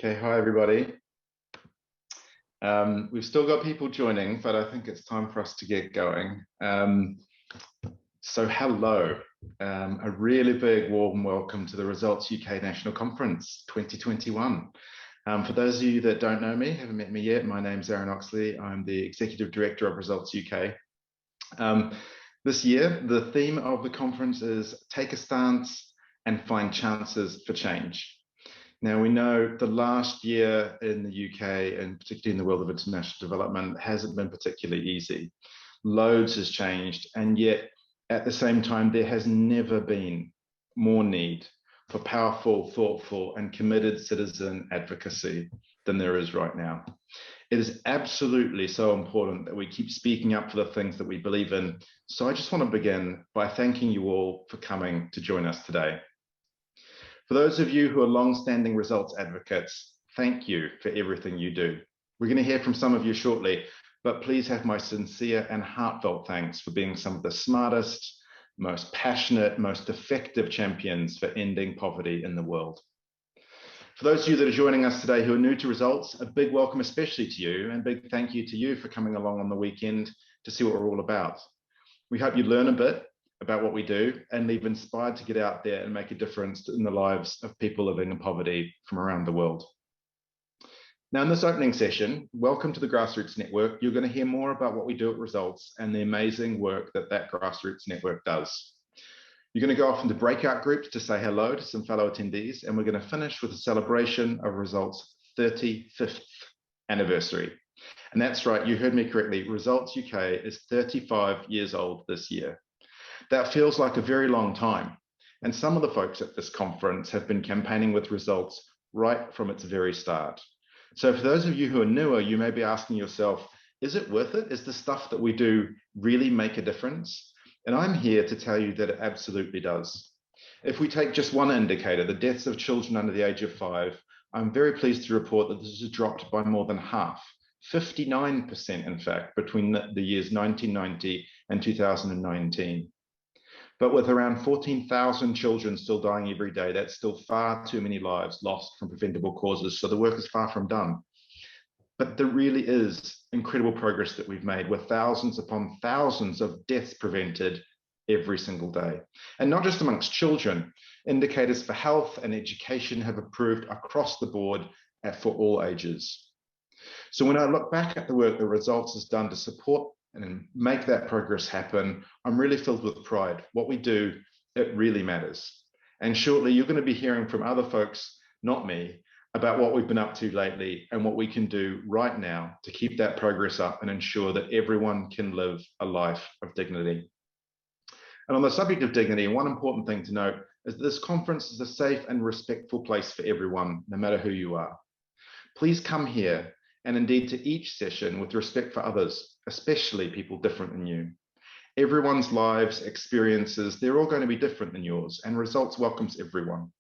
Okay, hi everybody. We've still got people joining, but I think it's time for us to get going. So hello, a really big warm welcome to the Results UK National Conference 2021. For those of you that don't know me, haven't met me yet, my name's Oxley. I'm the Executive Director of Results UK. This year, the theme of the conference is Take a Stance and Find Chances for Change. Now, we know the last year in the UK, and particularly in the world of international development, hasn't been particularly easy. Loads has changed, and yet at the same time, there has never been more need for powerful, thoughtful, and committed citizen advocacy than there is right now. It is absolutely so important that we keep speaking up for the things that we believe in. So I just want to begin by thanking you all for coming to join us today. For those of you who are long-standing results advocates, thank you for everything you do. We're going to hear from some of you shortly, but please have my sincere and heartfelt thanks for being some of the smartest, most passionate, most effective champions for ending poverty in the world. For those of you that are joining us today who are new to results, a big welcome especially to you, and big thank you to you for coming along on the weekend to see what we're all about. We hope you learn a bit about what we do and leave inspired to get out there and make a difference in the lives of people living in poverty from around the world. Now, in this opening session, welcome to the Grassroots Network. You're going to hear more about what we do at Results and the amazing work that Grassroots Network does. You're going to go off into breakout groups to say hello to some fellow attendees, and we're going to finish with a celebration of Results' 35th anniversary. And that's right, you heard me correctly, Results UK is 35 years old this year. That feels like a very long time. And some of the folks at this conference have been campaigning with Results right from its very start. So for those of you who are newer, you may be asking yourself, is it worth it? Is the stuff that we do really make a difference? And I'm here to tell you that it absolutely does. If we take just one indicator, the deaths of children under the age of 5, I'm very pleased to report that this has dropped by more than half, 59% in fact, between the years 1990 and 2019. But with around 14,000 children still dying every day, that's still far too many lives lost from preventable causes. So the work is far from done. But there really is incredible progress that we've made with thousands upon thousands of deaths prevented every single day. And not just amongst children, indicators for health and education have improved across the board for all ages. So when I look back at the work that Results has done to support and make that progress happen, I'm really filled with pride. What we do, it really matters. And shortly, you're going to be hearing from other folks, not me, about what we've been up to lately and what we can do right now to keep that progress up and ensure that everyone can live a life of dignity. And on the subject of dignity, one important thing to note is that this conference is a safe and respectful place for everyone, no matter who you are. Please come here and indeed to each session with respect for others, especially people different than you. Everyone's lives, experiences, they're all going to be different than yours, and Results welcomes everyone.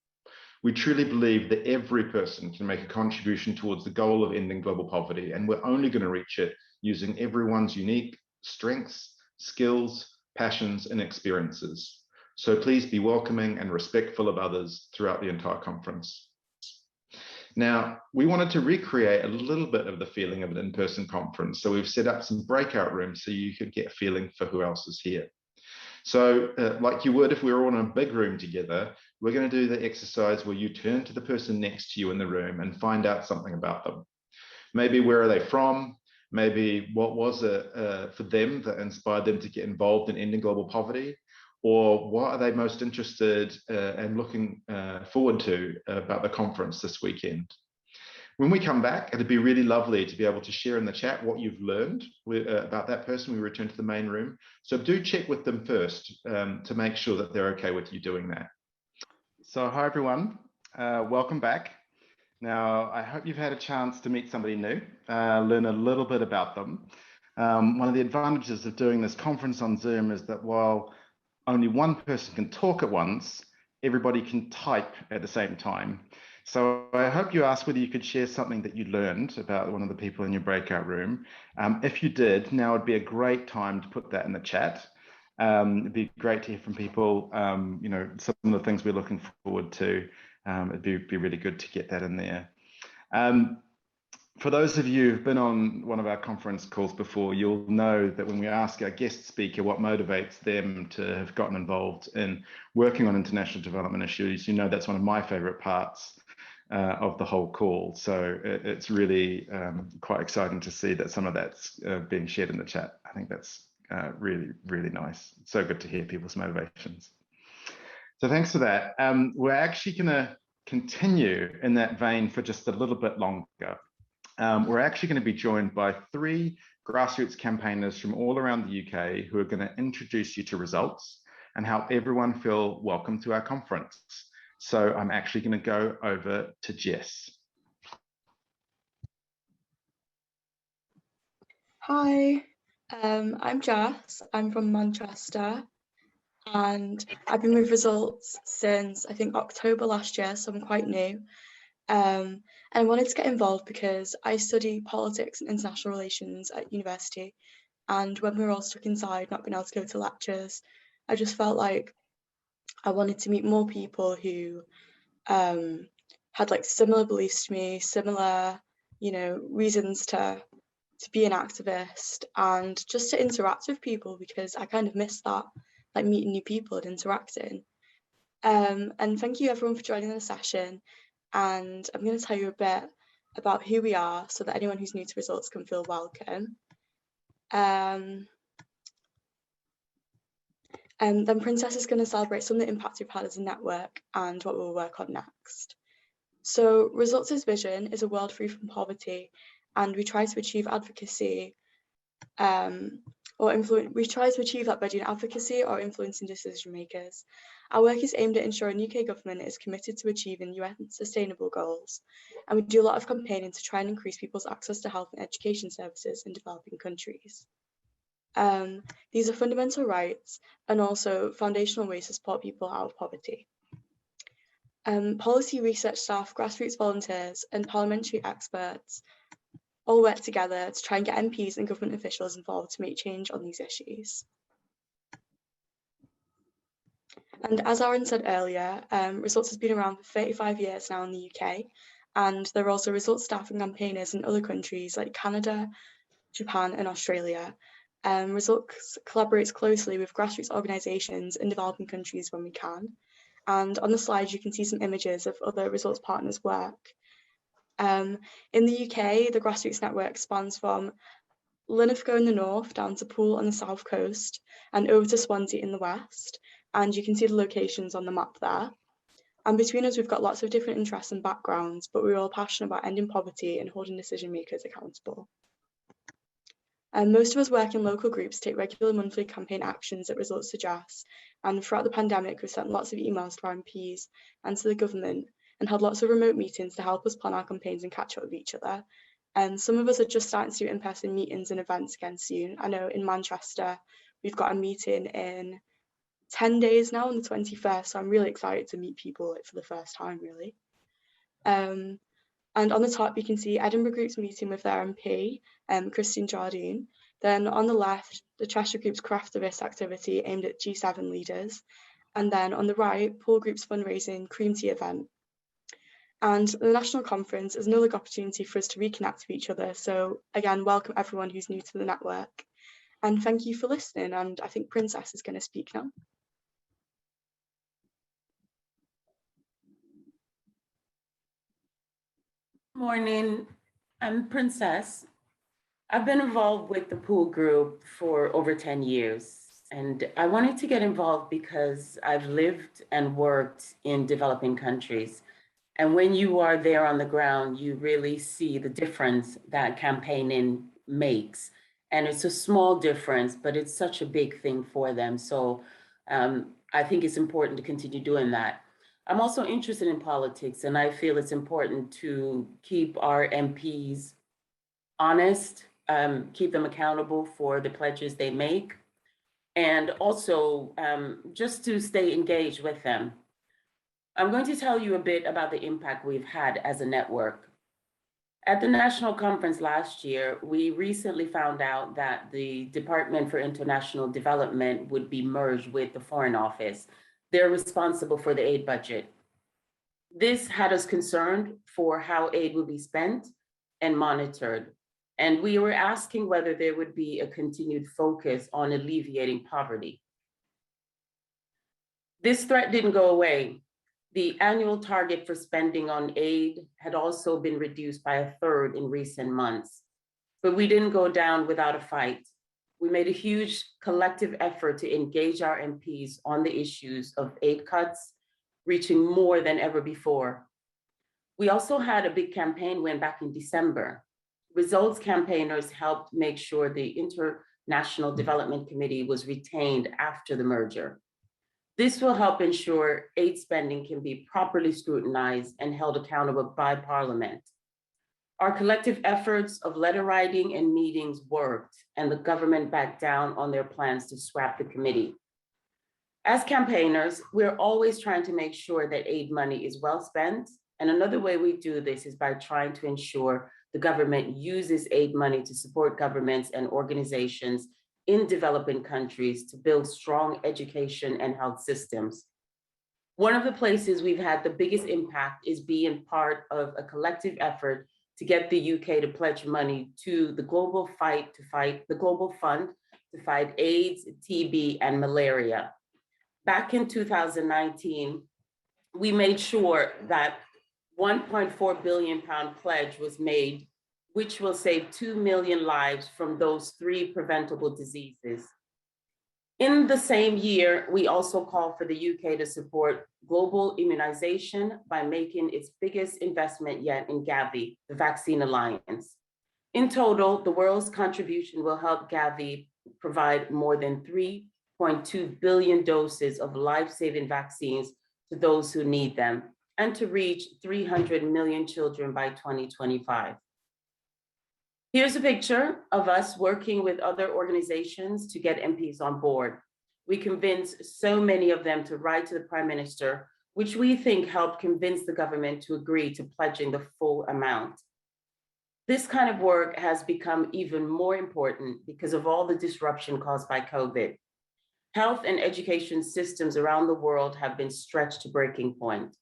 We truly believe that every person can make a contribution towards the goal of ending global poverty, and we're only going to reach it using everyone's unique strengths, skills, passions, and experiences. So please be welcoming and respectful of others throughout the entire conference. Now, we wanted to recreate a little bit of the feeling of an in-person conference. So we've set up some breakout rooms so you could get a feeling for who else is here. So like you would if we were all in a big room together, we're going to do the exercise where you turn to the person next to you in the room and find out something about them. Maybe where are they from? Maybe what was it for them that inspired them to get involved in ending global poverty? Or what are they most interested and looking forward to about the conference this weekend? When we come back, it'd be really lovely to be able to share in the chat what you've learned about that person when we return to the main room. So do check with them first to make sure that they're okay with you doing that. So hi everyone, welcome back. Now, I hope you've had a chance to meet somebody new, learn a little bit about them. One of the advantages of doing this conference on Zoom is that while only one person can talk at once, everybody can type at the same time. So I hope you asked whether you could share something that you learned about one of the people in your breakout room. If you did, now would be a great time to put that in the chat. It'd be great to hear from people, you know, some of the things we're looking forward to. It'd be really good to get that in there. For those of you who've been on one of our conference calls before, you'll know that when we ask our guest speaker what motivates them to have gotten involved in working on international development issues, you know that's one of my favorite parts of the whole call. So it's really quite exciting to see that some of that's being shared in the chat. I think that's really, really nice. It's so good to hear people's motivations. So thanks for that. We're actually going to continue in that vein for just a little bit longer. We're actually going to be joined by 3 grassroots campaigners from all around the UK who are going to introduce you to results and help everyone feel welcome to our conference. So I'm actually going to go over to Jess. Hi, I'm Jess. I'm from Manchester, and I've been with Results since I think October last year, so I'm quite new. And I wanted to get involved because I study politics and international relations at university, and when we were all stuck inside, not being able to go to lectures, I just felt like I wanted to meet more people who had like similar beliefs to me, similar, reasons to be an activist, and just to interact with people, because I kind of missed that, like meeting new people and interacting. And thank you everyone for joining the session. And I'm going to tell you a bit about who we are so that anyone who's new to Results can feel welcome. And then Princess is going to celebrate some of the impact we've had as a network and what we'll work on next. So Results' vision is a world free from poverty, and we try to achieve advocacy we try to achieve that by doing advocacy or influencing decision makers. Our work is aimed at ensuring UK government is committed to achieving UN sustainable goals, and we do a lot of campaigning to try and increase people's access to health and education services in developing countries. These are fundamental rights and also foundational ways to support people out of poverty. Policy research staff, grassroots volunteers, and parliamentary experts all work together to try and get MPs and government officials involved to make change on these issues. And as Aaron said earlier, Results has been around for 35 years now in the UK, and there are also Results staff and campaigners in other countries like Canada, Japan, and Australia. Results collaborates closely with grassroots organisations in developing countries when we can. And on the slide, you can see some images of other Results partners' work. In the UK, the Grassroots network spans from Linlithgow in the north down to Poole on the south coast and over to Swansea in the west, and you can see the locations on the map there. And between us, we've got lots of different interests and backgrounds, but we're all passionate about ending poverty and holding decision makers accountable. And most of us work in local groups, take regular monthly campaign actions that Results suggest, and throughout the pandemic, we've sent lots of emails to our MPs and to the government, and had lots of remote meetings to help us plan our campaigns and catch up with each other. And some of us are just starting to do in-person meetings and events again soon. I know in Manchester, we've got a meeting in 10 days now on the 21st, so I'm really excited to meet people for the first time, really. And on the top, you can see Edinburgh Group's meeting with their MP, Christine Jardine. Then on the left, the Cheshire Group's Craftivist activity aimed at G7 leaders. And then on the right, Poole Group's fundraising Cream Tea event. And the National Conference is another opportunity for us to reconnect with each other. So again, welcome everyone who's new to the network. And thank you for listening. And I think Princess is going to speak now. Morning, I'm Princess. I've been involved with the Poole Group for over 10 years. And I wanted to get involved because I've lived and worked in developing countries. And when you are there on the ground, you really see the difference that campaigning makes. And it's a small difference, but it's such a big thing for them. So I think it's important to continue doing that. I'm also interested in politics, and I feel it's important to keep our MPs honest, keep them accountable for the pledges they make, and also just to stay engaged with them. I'm going to tell you a bit about the impact we've had as a network. At the National Conference last year, we recently found out that the Department for International Development would be merged with the Foreign Office. They're responsible for the aid budget. This had us concerned for how aid would be spent and monitored. And we were asking whether there would be a continued focus on alleviating poverty. This threat didn't go away. The annual target for spending on aid had also been reduced by 1/3 in recent months, but we didn't go down without a fight. We made a huge collective effort to engage our MPs on the issues of aid cuts, reaching more than ever before. We also had a big campaign win back in December. Results campaigners helped make sure the International Development Committee was retained after the merger. This will help ensure aid spending can be properly scrutinized and held accountable by Parliament. Our collective efforts of letter writing and meetings worked, and the government backed down on their plans to scrap the committee. As campaigners, we're always trying to make sure that aid money is well spent. And another way we do this is by trying to ensure the government uses aid money to support governments and organizations in developing countries to build strong education and health systems. One of the places we've had the biggest impact is being part of a collective effort to get the UK to pledge money to the global fund to fight AIDS, TB, and malaria. Back in 2019, we made sure that £1.4 billion pledge was made, which will save 2 million lives from those 3 preventable diseases. In the same year, we also called for the UK to support global immunization by making its biggest investment yet in Gavi, the Vaccine Alliance. In total, the world's contribution will help Gavi provide more than 3.2 billion doses of life-saving vaccines to those who need them, and to reach 300 million children by 2025. Here's a picture of us working with other organizations to get MPs on board. We convinced so many of them to write to the Prime Minister, which we think helped convince the government to agree to pledging the full amount. This kind of work has become even more important because of all the disruption caused by COVID. Health and education systems around the world have been stretched to breaking point.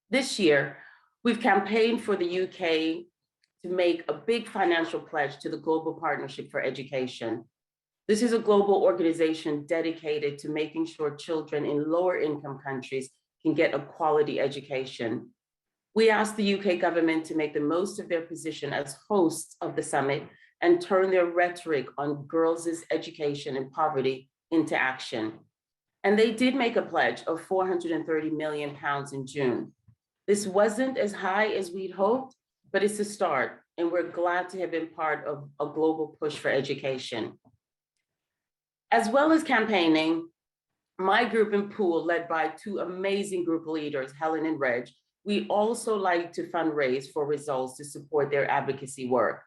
This year, we've campaigned for the UK to make a big financial pledge to the Global Partnership for Education. This is a global organization dedicated to making sure children in lower income countries can get a quality education. We asked the UK government to make the most of their position as hosts of the summit and turn their rhetoric on girls' education and poverty into action. And they did make a pledge of £430 million in June. This wasn't as high as we'd hoped, but it's a start, and we're glad to have been part of a global push for education. As well as campaigning, my group in Poole, led by 2 amazing group leaders, Helen and Reg, we also like to fundraise for Results to support their advocacy work.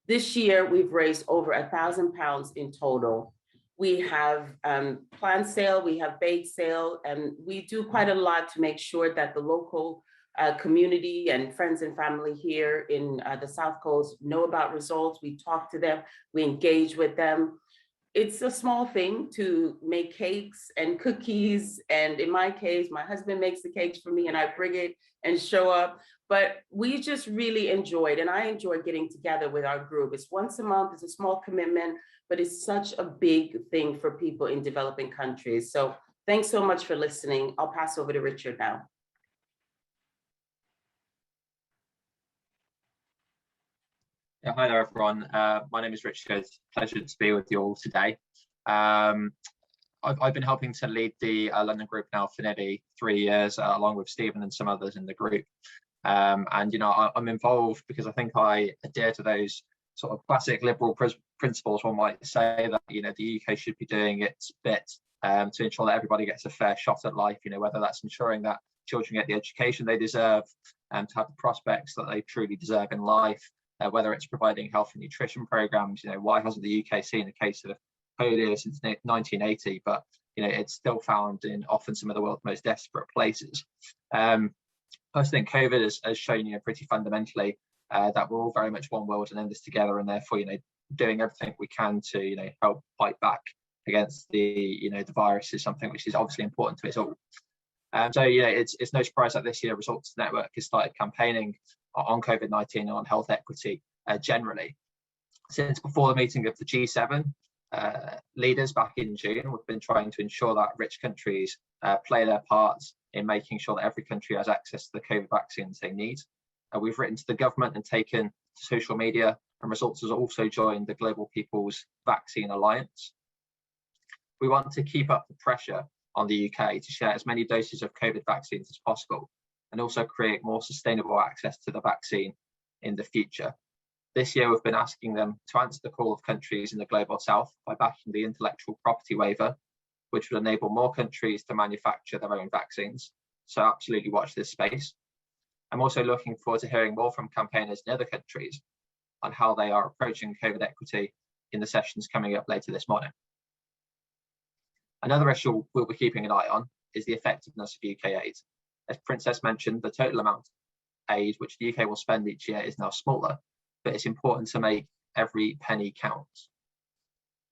This year, we've raised over £1,000 in total. We have plant sale, we have bake sale, and we do quite a lot to make sure that the local community and friends and family here in the South Coast know about Results. We talk to them, we engage with them. It's a small thing to make cakes and cookies. And in my case, my husband makes the cakes for me and I bring it and show up. But we just really enjoyed, and I enjoy getting together with our group. It's once a month, it's a small commitment, but it's such a big thing for people in developing countries. So thanks so much for listening. I'll pass over to Richard now. Yeah, hi there, everyone. My name is Richard. Pleasure to be with you all today. I've been helping to lead the London group now for nearly 3 years, along with Stephen and some others in the group. And, you know, I'm involved because I think I adhere to those sort of classic liberal principles. One might say that, you know, the UK should be doing its bit to ensure that everybody gets a fair shot at life, you know, whether that's ensuring that children get the education they deserve and to have the prospects that they truly deserve in life. Whether it's providing health and nutrition programs, you know, why hasn't the UK seen a case of polio since 1980? But, you know, it's still found in often some of the world's most desperate places. I think COVID has shown, you know, pretty fundamentally that we're all very much one world and in this together, and therefore, you know, doing everything we can to, you know, help fight back against the, you know, the virus is something which is obviously important to us all. So it's no surprise that this year Results Network has started campaigning on COVID-19 and on health equity generally. Since before the meeting of the G7 leaders back in June, we've been trying to ensure that rich countries play their parts in making sure that every country has access to the COVID vaccines they need. We've written to the government and taken to social media, and Results has also joined the Global People's Vaccine Alliance. We want to keep up the pressure on the UK to share as many doses of COVID vaccines as possible, and also create more sustainable access to the vaccine in the future. This year, we've been asking them to answer the call of countries in the Global South by backing the intellectual property waiver, which would enable more countries to manufacture their own vaccines. So absolutely watch this space. I'm also looking forward to hearing more from campaigners in other countries on how they are approaching COVID equity in the sessions coming up later this morning. Another issue we'll be keeping an eye on is the effectiveness of UK aid. As Princess mentioned, the total amount of aid which the UK will spend each year is now smaller, but it's important to make every penny count.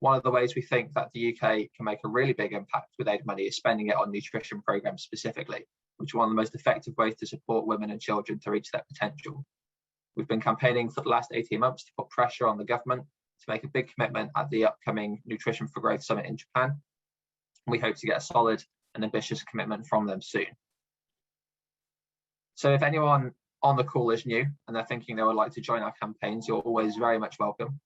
One of the ways we think that the UK can make a really big impact with aid money is spending it on nutrition programs specifically, which is one of the most effective ways to support women and children to reach their potential. We've been campaigning for the last 18 months to put pressure on the government to make a big commitment at the upcoming Nutrition for Growth Summit in Japan. We hope to get a solid and ambitious commitment from them soon. So if anyone on the call is new and they're thinking they would like to join our campaigns, you're always very much welcome.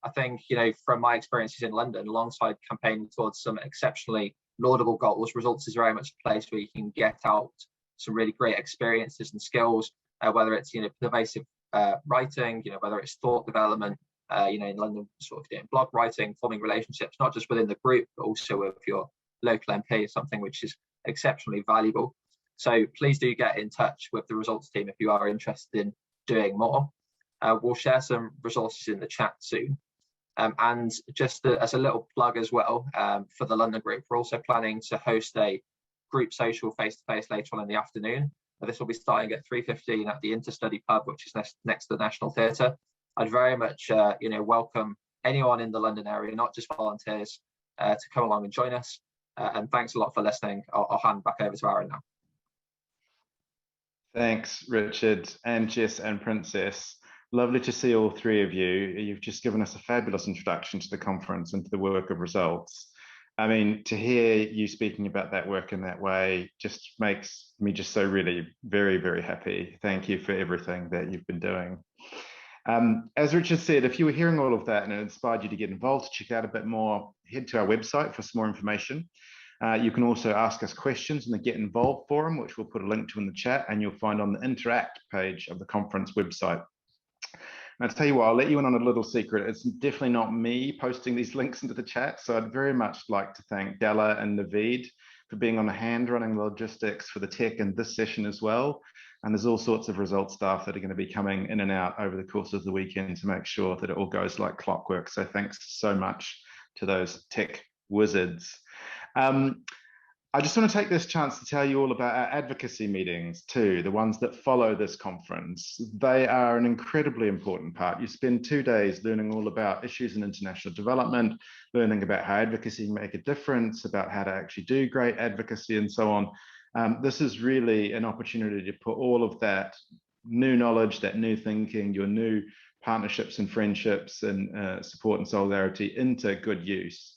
I think, from my experiences in London, alongside campaigning towards some exceptionally laudable goals, Results is very much a place where you can get out some really great experiences and skills, whether it's, pervasive writing, whether it's thought development, in London, sort of doing blog writing, forming relationships, not just within the group, but also with your local MP, something which is exceptionally valuable. So please do get in touch with the Results team if you are interested in doing more. We'll share some resources in the chat soon. And just as a little plug as well, for the London group, we're also planning to host a group social face-to-face later on in the afternoon. This will be starting at 3:15 at the Interstudy pub, which is next to the National Theatre. I'd very much welcome anyone in the London area, not just volunteers, to come along and join us. And thanks a lot for listening. I'll hand back over to Aaron now. Thanks, Richard and Jess and Princess. Lovely to see all three of you. You've just given us a fabulous introduction to the conference and to the work of Results. I mean, to hear you speaking about that work in that way just makes me just so really very, very happy. Thank you for everything that you've been doing. As Richard said, if you were hearing all of that and it inspired you to get involved, to check out a bit more, head to our website for some more information. You can also ask us questions in the Get Involved forum, which we'll put a link to in the chat, and you'll find on the Interact page of the conference website. And I'll tell you what, I'll let you in on a little secret. It's definitely not me posting these links into the chat. So I'd very much like to thank Della and Naveed for being on the hand running logistics for the tech in this session as well. And there's all sorts of Results staff that are going to be coming in and out over the course of the weekend to make sure that it all goes like clockwork. So thanks so much to those tech wizards. I just want to take this chance to tell you all about our advocacy meetings too, the ones that follow this conference. They are an incredibly important part. You spend 2 days learning all about issues in international development, learning about how advocacy can make a difference, about how to actually do great advocacy and so on. This is really an opportunity to put all of that new knowledge, that new thinking, your new partnerships and friendships and support and solidarity into good use.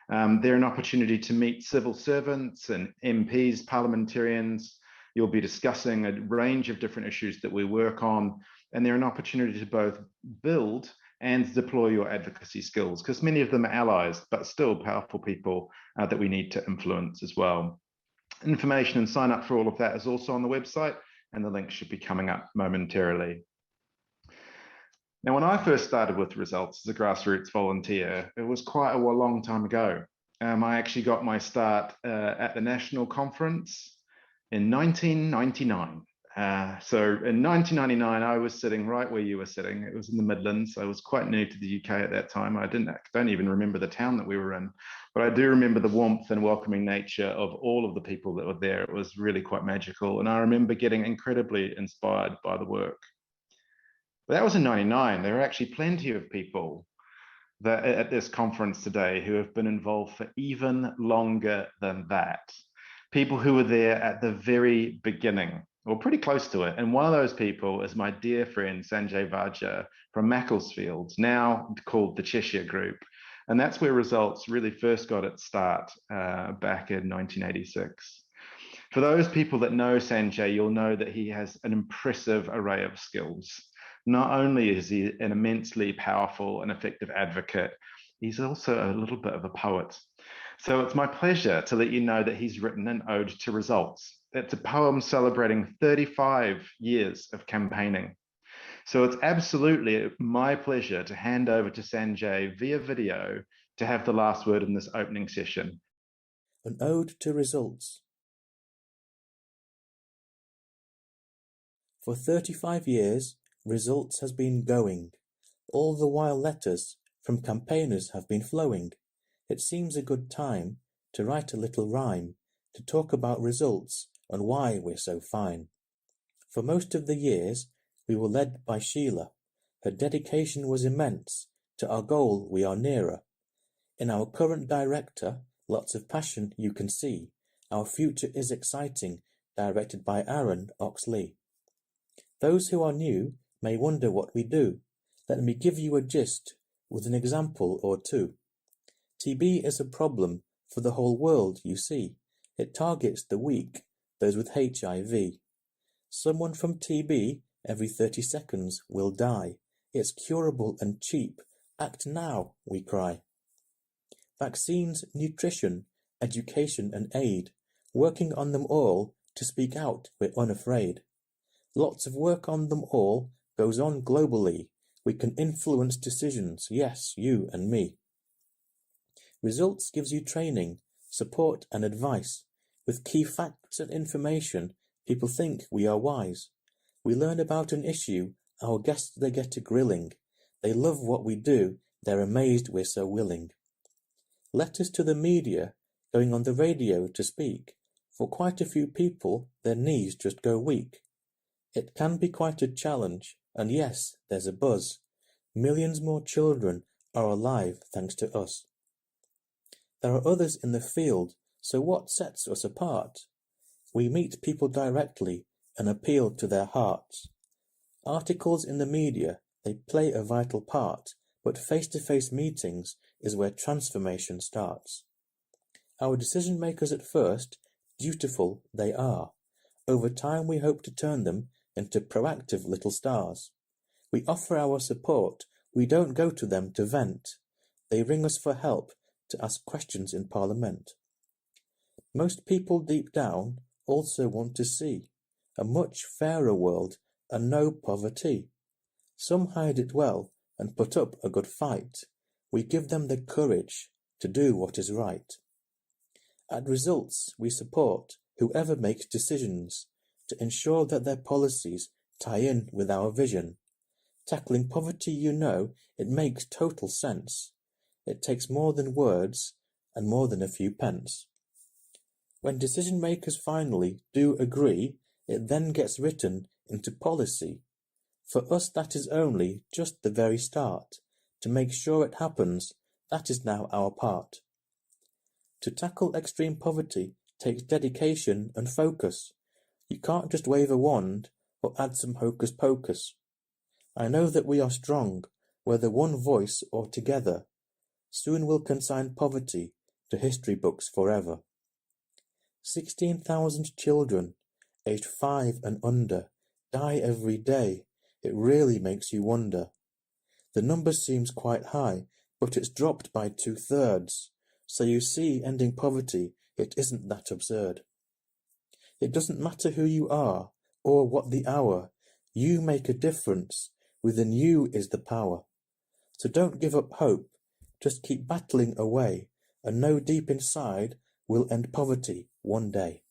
They're an opportunity to meet civil servants and MPs, parliamentarians. You'll be discussing a range of different issues that we work on, and they're an opportunity to both build and deploy your advocacy skills, because many of them are allies, but still powerful people that we need to influence as well. Information and sign up for all of that is also on the website, and the link should be coming up momentarily. Now, when I first started with Results as a grassroots volunteer, it was quite a long time ago. I actually got my start at the national conference in 1999. So in 1999, I was sitting right where you were sitting. It was in the Midlands. I was quite new to the UK at that time. I don't even remember the town that we were in, but I do remember the warmth and welcoming nature of all of the people that were there. It was really quite magical. And I remember getting incredibly inspired by the work. But that was in 99. There are actually plenty of people that at this conference today who have been involved for even longer than that. people who were there at the very beginning, or pretty close to it. And one of those people is my dear friend Sanjay Vaja from Macclesfield, now called the Cheshire Group. And that's where Results really first got its start back in 1986. For those people that know Sanjay, you'll know that he has an impressive array of skills. Not only is he an immensely powerful and effective advocate, he's also a little bit of a poet. So it's my pleasure to let you know that he's written an ode to results. It's a poem celebrating 35 years of campaigning. So it's absolutely my pleasure to hand over to Sanjay via video to have the last word in this opening session. An ode to results. For 35 years, Results has been going. All the while letters from campaigners have been flowing. It seems a good time to write a little rhyme to talk about results and why we're so fine. For most of the years, we were led by Sheila. Her dedication was immense. To our goal, we are nearer. In our current director, lots of passion you can see. Our future is exciting, directed by Aaron Oxley. Those who are new may wonder what we do. Let me give you a gist with an example or two. TB is a problem for the whole world, you see. It targets the weak, those with HIV. Someone from TB every 30 seconds will die. It's curable and cheap. Act now, we cry. Vaccines, nutrition, education and aid. Working on them all, to speak out, we're unafraid. Lots of work on them all goes on globally. We can influence decisions, yes, you and me. Results gives you training, support and advice. With key facts and information, people think we are wise. We learn about an issue, our guests they get a grilling. They love what we do, they're amazed we're so willing. Letters to the media, going on the radio to speak. For quite a few people, their knees just go weak. It can be quite a challenge, and yes, there's a buzz. Millions more children are alive thanks to us. There are others in the field, so what sets us apart? We meet people directly and appeal to their hearts. Articles in the media, they play a vital part, but face-to-face meetings is where transformation starts. Our decision makers at first, dutiful they are. Over time we hope to turn them into proactive little stars. We offer our support, we don't go to them to vent. They ring us for help to ask questions in Parliament. Most people deep down also want to see a much fairer world and no poverty. Some hide it well and put up a good fight. We give them the courage to do what is right. At Results, we support whoever makes decisions to ensure that their policies tie in with our vision. Tackling poverty, you know, it makes total sense. It takes more than words and more than a few pence. When decision makers finally do agree, it then gets written into policy. For us, that is only just the very start. To make sure it happens, that is now our part. To tackle extreme poverty takes dedication and focus. You can't just wave a wand or add some hocus pocus. I know that we are strong, whether one voice or together. Soon we'll consign poverty to history books forever. 16,000 children, aged 5 and under, die every day. It really makes you wonder. The number seems quite high, but it's dropped by 2/3. So you see, ending poverty, it isn't that absurd. It doesn't matter who you are or what the hour. You make a difference. Within you is the power. So don't give up hope. Just keep battling away and know deep inside we'll end poverty one day.